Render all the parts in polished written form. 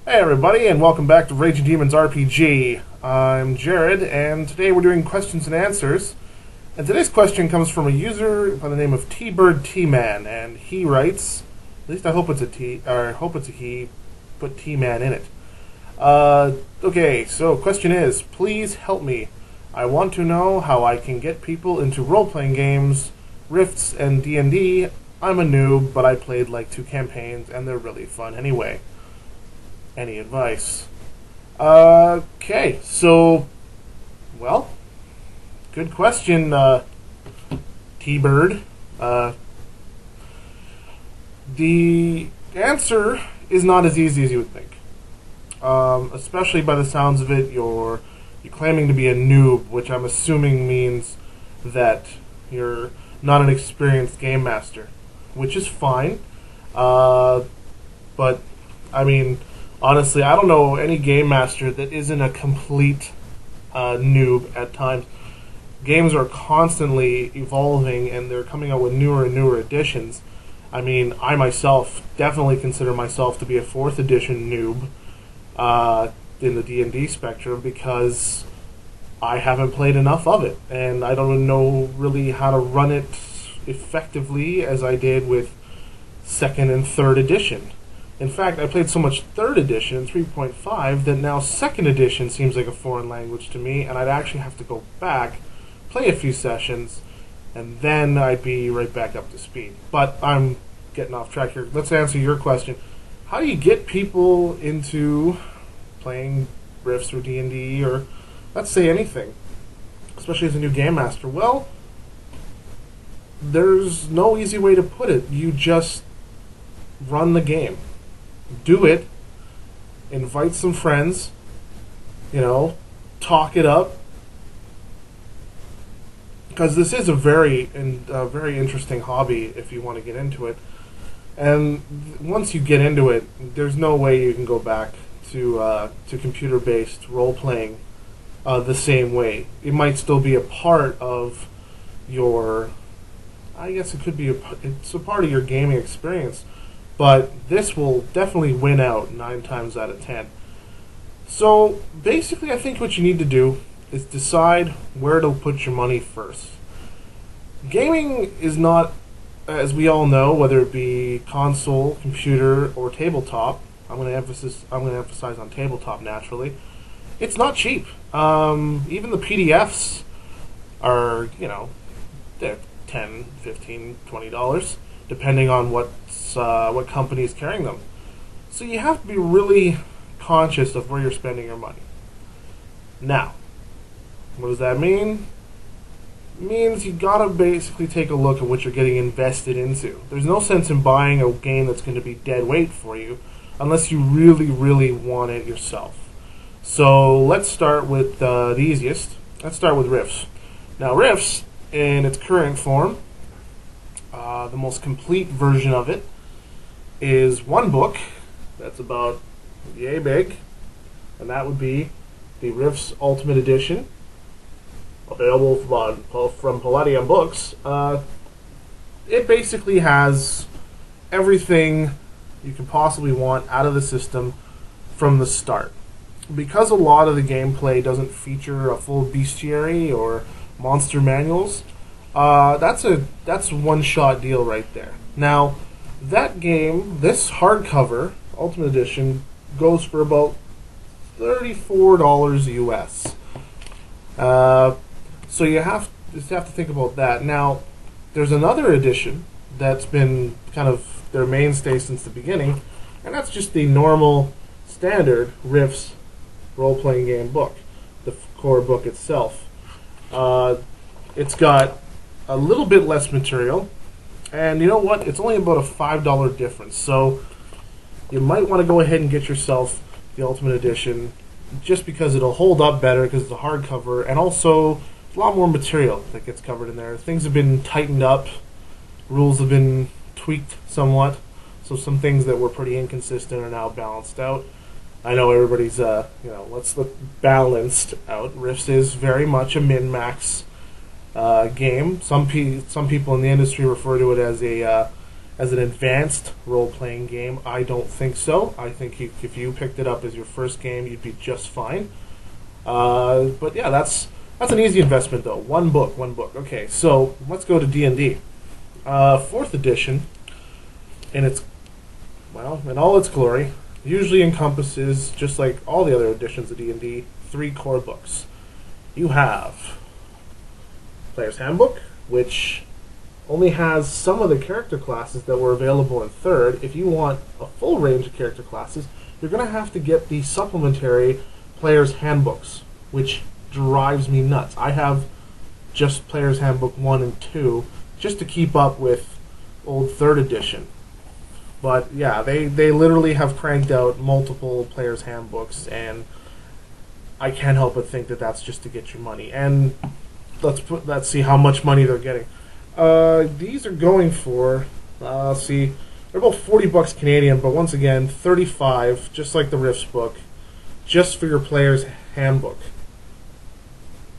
Hey everybody, and welcome back to Raging Demons RPG. I'm Jared, and today we're doing questions and answers. And today's question comes from a user by the name of TBIRDTMAN, and he writes, at least I hope it's a T, or I hope it's a he, put T-Man in it. Okay, so question is, please help me. I want to know how I can get people into role-playing games, RIFTS, and D&D. I'm a noob, but I played like 2 campaigns, and they're really fun anyway. Any advice? Okay, so, well, good question, T-Bird. The answer is not as easy as you would think. Especially by the sounds of it, you're claiming to be a noob, which I'm assuming means that you're not an experienced game master, which is fine. But, I mean, honestly, I don't know any game master that isn't a complete noob at times. Games are constantly evolving, and they're coming out with newer and newer editions. I mean, I myself definitely consider myself to be a 4th edition noob in the D&D spectrum because I haven't played enough of it, and I don't know really how to run it effectively as I did with 2nd and 3rd edition. In fact, I played so much 3rd edition, 3.5, that now 2nd edition seems like a foreign language to me, and I'd actually have to go back, play a few sessions, and then I'd be right back up to speed. But I'm getting off track here. Let's answer your question. How do you get people into playing Rifts or D&D, or let's say anything, especially as a new game master? Well, there's no easy way to put it. You just run the game. Do it, invite some friends, talk it up, because this is a very interesting hobby if you want to get into it. And once you get into it, there's no way you can go back to computer-based role-playing the same way. It might still be a part of your, I guess it could be it's a part of your gaming experience, but this will definitely win out 9 times out of 10. So basically, I think what you need to do is decide where to put your money first. Gaming is not, as we all know, whether it be console, computer, or tabletop. I'm going to emphasize on tabletop naturally. It's not cheap. Even the PDFs are, they're $10, $15, $20, depending on what company is carrying them. So you have to be really conscious of where you're spending your money. Now, what does that mean? It means you gotta basically take a look at what you're getting invested into. There's no sense in buying a game that's going to be dead weight for you unless you really, really want it yourself. So let's start with the easiest. Let's start with Rifts. Now, Rifts, in its current form, the most complete version of it is one book that's about yay big, and that would be the Rifts Ultimate Edition, available from Palladium Books. It basically has everything you can possibly want out of the system from the start. Because a lot of the gameplay doesn't feature a full bestiary or monster manuals, that's a one-shot deal right there. Now, that game, this hardcover Ultimate Edition, goes for about $34 US. So you have to think about that. Now, there's another edition that's been kind of their mainstay since the beginning, and that's just the normal, standard Rifts role-playing game book, the core book itself. It's got a little bit less material, and you know what? It's only about a $5 difference, so you might want to go ahead and get yourself the Ultimate Edition just because it'll hold up better because it's a hardcover, and also a lot more material that gets covered in there. Things have been tightened up, rules have been tweaked somewhat, so some things that were pretty inconsistent are now balanced out. I know everybody's, let's look balanced out. Rifts is very much a min-max game. Some people in the industry refer to it as a as an advanced role-playing game. I don't think so. I think if you picked it up as your first game, you'd be just fine. But yeah, that's an easy investment though. One book. Okay, so let's go to D&D. 4th edition, in all its glory, usually encompasses, just like all the other editions of D&D, 3 core books. You have Player's Handbook, which only has some of the character classes that were available in 3rd. If you want a full range of character classes, you're going to have to get the supplementary Player's Handbooks, which drives me nuts. I have just Player's Handbook 1 and 2 just to keep up with old 3rd edition. But yeah, they literally have cranked out multiple Player's Handbooks, and I can't help but think that that's just to get your money. And let's see how much money they're getting. These are going for, they're about $40 Canadian, but once again, $35, just like the RIFTS book, just for your Player's Handbook.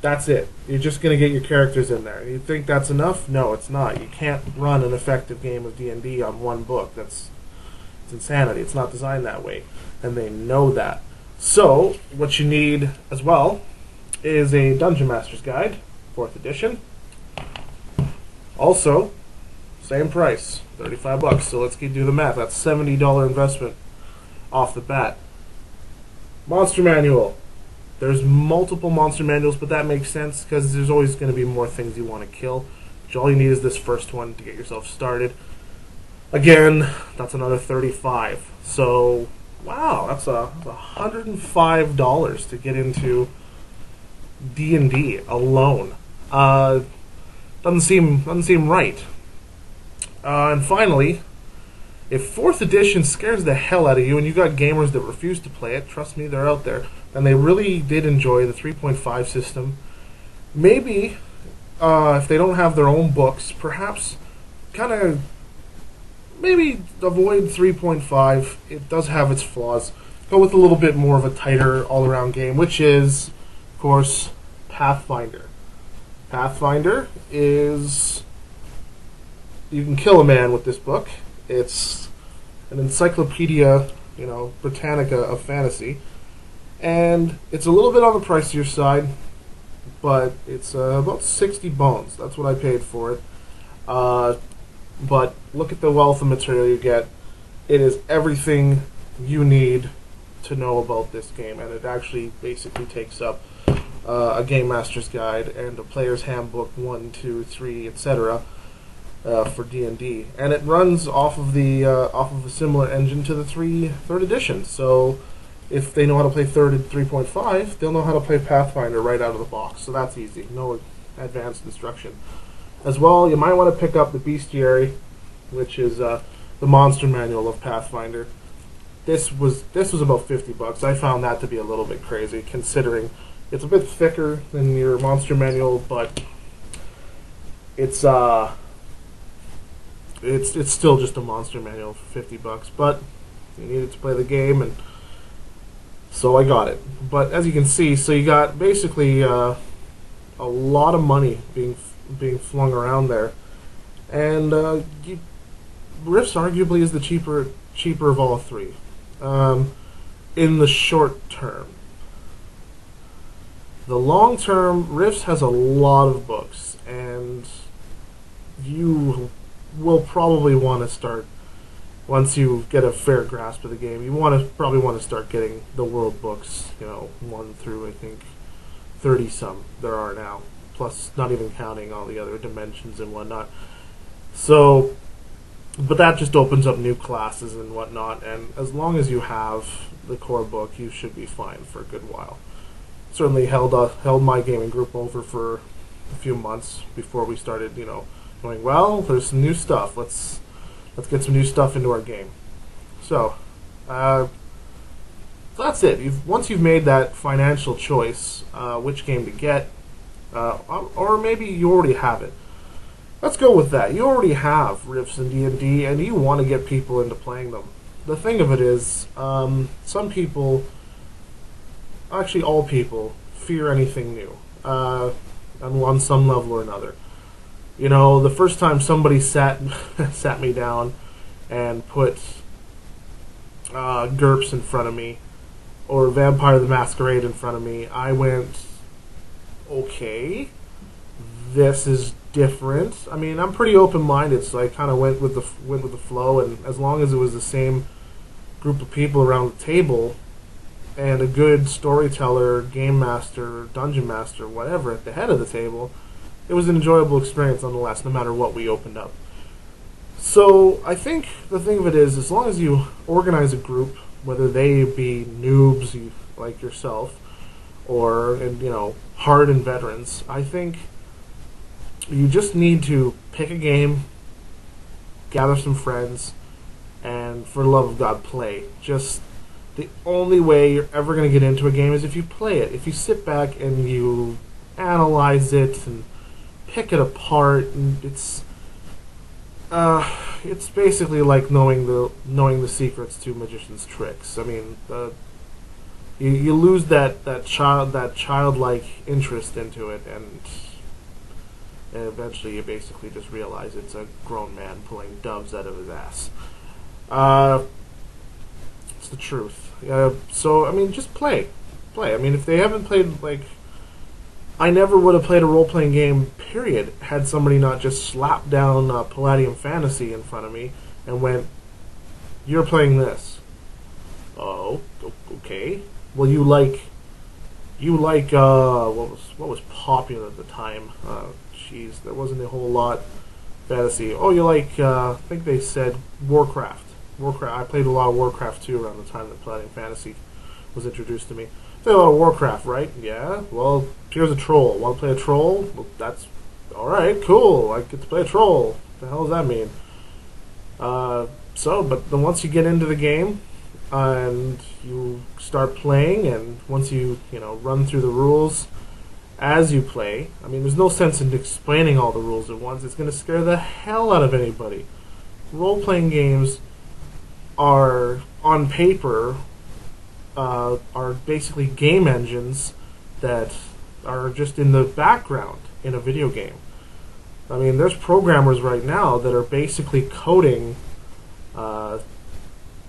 That's it. You're just going to get your characters in there. You think that's enough? No, it's not. You can't run an effective game of D&D on one book. It's insanity. It's not designed that way, and they know that. So, what you need as well is a Dungeon Master's Guide, 4th edition. Also, same price, $35. So let's do the math. That's $70 investment off the bat. Monster Manual. There's multiple monster manuals, but that makes sense because there's always going to be more things you want to kill. Which all you need is this first one to get yourself started. Again, that's another $35. So, wow, that's $105 to get into D&D alone. Doesn't seem right. And finally, if 4th edition scares the hell out of you and you got gamers that refuse to play it, trust me, they're out there, and they really did enjoy the 3.5 system, maybe if they don't have their own books, perhaps maybe avoid 3.5. It does have its flaws. Go with a little bit more of a tighter all-around game, which is, of course, Pathfinder. Pathfinder is... you can kill a man with this book. It's an encyclopedia, Britannica of fantasy. And it's a little bit on the pricier side, but it's about 60 bones. That's what I paid for it. But look at the wealth of material you get. It is everything you need to know about this game, and it actually basically takes up a Game Master's Guide and a Player's Handbook 1, 2, 3, etc. For D&D, and it runs off of a similar engine to the 3rd edition. So if they know how to play 3rd and 3.5, they'll know how to play Pathfinder right out of the box. So that's easy. No advanced instruction. As well, you might want to pick up the Bestiary, which is the monster manual of Pathfinder. This was about $50. I found that to be a little bit crazy, considering it's a bit thicker than your monster manual, but it's still just a monster manual for $50. But you needed to play the game, and so I got it. But as you can see, so you got basically a lot of money being flung around there, and RIFTS arguably is the cheaper of all three in the short term. The long term, RIFTS has a lot of books, and you will probably want to start, once you get a fair grasp of the game, you probably want to start getting the world books, 1 through I think 30 some there are now, plus not even counting all the other dimensions and whatnot. So, but that just opens up new classes and whatnot, and as long as you have the core book, you should be fine for a good while. Certainly held my gaming group over for a few months before we started, going, well, there's some new stuff. Let's get some new stuff into our game. So that's it. Once you've made that financial choice, which game to get, or maybe you already have it. Let's go with that. You already have RIFTS and D&D, and you want to get people into playing them. The thing of it is, some people, actually all people, fear anything new, on some level or another. The first time somebody sat me down and put GURPS in front of me or Vampire the Masquerade in front of me, I went, okay, this is different. I mean, I'm pretty open-minded, so I kind of went with the flow, and as long as it was the same group of people around the table and a good storyteller, game master, dungeon master, whatever, at the head of the table, it was an enjoyable experience nonetheless, no matter what we opened up. So I think the thing of it is, as long as you organize a group, whether they be noobs like yourself or hardened veterans, I think you just need to pick a game, gather some friends, and for the love of God, play. Just the only way you're ever going to get into a game is if you play it. If you sit back and you analyze it and pick it apart, and it's basically like knowing the secrets to magician's tricks. I mean, you lose that childlike interest into it, and eventually you basically just realize it's a grown man pulling doves out of his ass. It's the truth. So I mean, just play. I mean, if they haven't played, like, I never would have played a role-playing game, period, had somebody not just slapped down Palladium Fantasy in front of me and went, "You're playing this." Oh, okay. Well, you like what was popular at the time? Jeez, there wasn't a whole lot fantasy. Oh, you like I think they said Warcraft. I played a lot of Warcraft 2 around the time that Palladium Fantasy was introduced to me. Played a lot of Warcraft, right? Yeah. Well, here's a troll. Want to play a troll? Well, that's all right. Cool. I get to play a troll. What the hell does that mean? But then once you get into the game and you start playing, and once you run through the rules as you play, I mean, there's no sense in explaining all the rules at once. It's going to scare the hell out of anybody. Role-playing games are, on paper, are basically game engines that are just in the background in a video game. I mean, there's programmers right now that are basically coding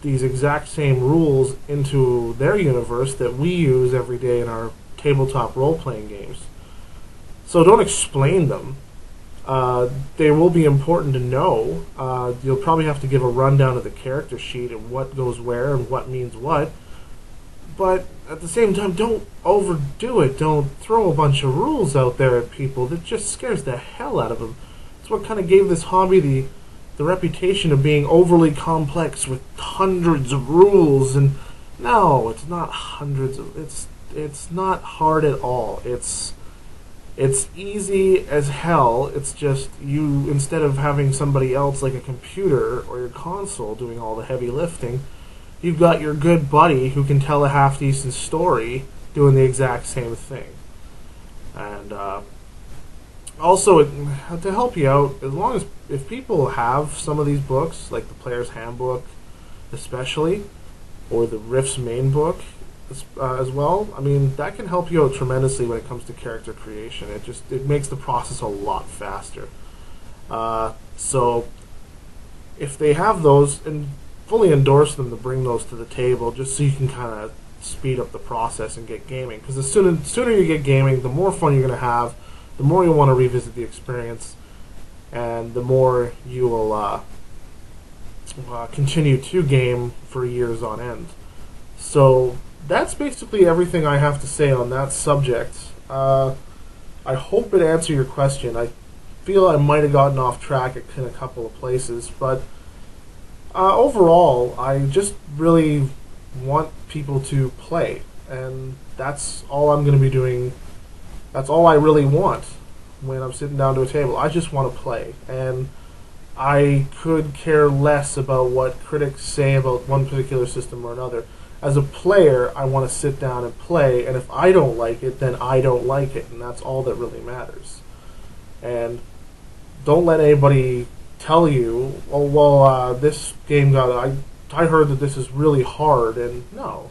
these exact same rules into their universe that we use every day in our tabletop role-playing games. So don't explain them. They will be important to know. You'll probably have to give a rundown of the character sheet and what goes where and what means what. But at the same time, don't overdo it. Don't throw a bunch of rules out there at people. That just scares the hell out of them. It's what kind of gave this hobby the reputation of being overly complex with hundreds of rules. And no, it's not hundreds of. It's not hard at all. It's easy as hell. It's just you, instead of having somebody else like a computer or your console doing all the heavy lifting, you've got your good buddy who can tell a half-decent story doing the exact same thing. And also, to help you out, as long as if people have some of these books, like the Player's Handbook especially, or the RIFTS main book as well, I mean, that can help you out tremendously when it comes to character creation. It makes the process a lot faster. So if they have those, and fully endorse them to bring those to the table, just so you can kind of speed up the process and get gaming. Because the sooner you get gaming, the more fun you're going to have, the more you'll want to revisit the experience, and the more you will continue to game for years on end. So that's basically everything I have to say on that subject. I hope it answered your question. I feel I might have gotten off track in a couple of places, but overall, I just really want people to play, and that's all I'm going to be doing. That's all I really want when I'm sitting down to a table. I just want to play, and I could care less about what critics say about one particular system or another. As a player, I want to sit down and play, and if I don't like it, then I don't like it, and that's all that really matters. And don't let anybody tell you, oh, well, this game I heard that this is really hard, and no,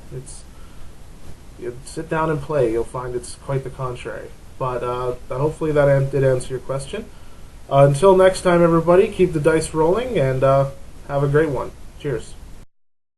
you sit down and play. You'll find it's quite the contrary. But hopefully that did answer your question. Until next time, everybody, keep the dice rolling, and Have a great one. Cheers.